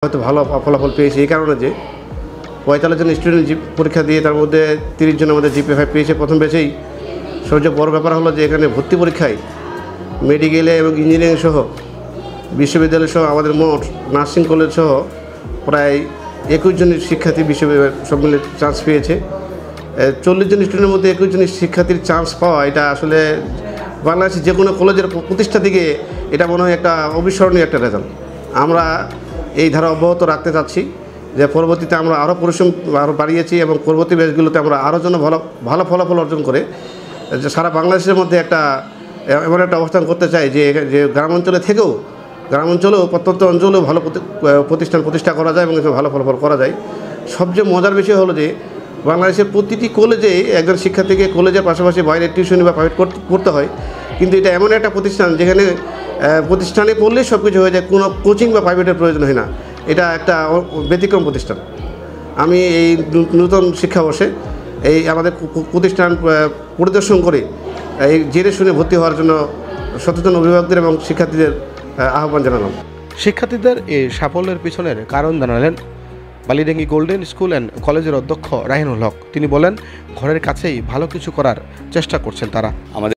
হয়তো ভালো ফলাফল পেয়েছি এই কারণে যে ৪৫ জন স্টুডেন্ট পরীক্ষা দিয়ে তার মধ্যে ৩০ জন আমাদের GPA 5 পেয়েছে প্রথম ব্যাচেই। সবচেয়ে বড় ব্যাপার হলো যে এখানে ভর্তি পরীক্ষায় মেডিকেলে এবং ইঞ্জিনিয়ারিং সহ বিশ্ববিদ্যালয় সহ আমাদের মোট নার্সিং কলেজ সহ প্রায় ২১ জন শিক্ষার্থী বিশ্ববিদ্যালয় সব মিলে চান্স পেয়েছে। ৪০ জন স্টুডেন্টের মধ্যে ২১ জন শিক্ষার্থীর চান্স পাওয়া এটা আসলে বাংলাদেশের যে কোনো কলেজের প্রতিষ্ঠা থেকে এটা মনে হয় একটা অবিস্মরণীয় একটা রেজাল্ট। আমরা এই ধারা অব্যাহত রাখতে চাচ্ছি যে পরবর্তীতে আমরা আরও পরিশ্রম আরও বাড়িয়েছি এবং পরবর্তী ব্যাচগুলোতে আমরা আরও যেন ভালো ফলাফল অর্জন করে যে সারা বাংলাদেশের মধ্যে এমন একটা অবস্থান করতে চাই যে গ্রামাঞ্চলে থেকেও প্রত্যন্ত অঞ্চলেও ভালো প্রতিষ্ঠা করা যায় এবং ভালো ফলাফল করা যায়। সবচেয়ে মজার বিষয় হলো যে বাংলাদেশের প্রতিটি কলেজে একজন শিক্ষার্থীকে কলেজের পাশাপাশি বাইরে টিউশনি বা প্রাইভেট করতে হয়, কিন্তু এটা এমন একটা প্রতিষ্ঠান যেখানে প্রতিষ্ঠানে পড়লেই সব কিছু হয়ে যায়, কোনো কোচিং বা প্রাইভেটের প্রয়োজন হয় না। এটা একটা ব্যতিক্রম প্রতিষ্ঠান। আমি এই নূতন শিক্ষাবর্ষে এই আমাদের প্রতিষ্ঠান পরিদর্শন করে এই জেনে শুনে ভর্তি হওয়ার জন্য সচেতন অভিভাবকদের এবং শিক্ষার্থীদের আহ্বান জানালাম। শিক্ষার্থীদের এই সাফল্যের পিছনের কারণ জানালেন বালিডাঙ্গি গোল্ডেন স্কুল অ্যান্ড কলেজের অধ্যক্ষ রাহিনুল হক। তিনি বলেন, ঘরের কাছেই ভালো কিছু করার চেষ্টা করছেন তারা।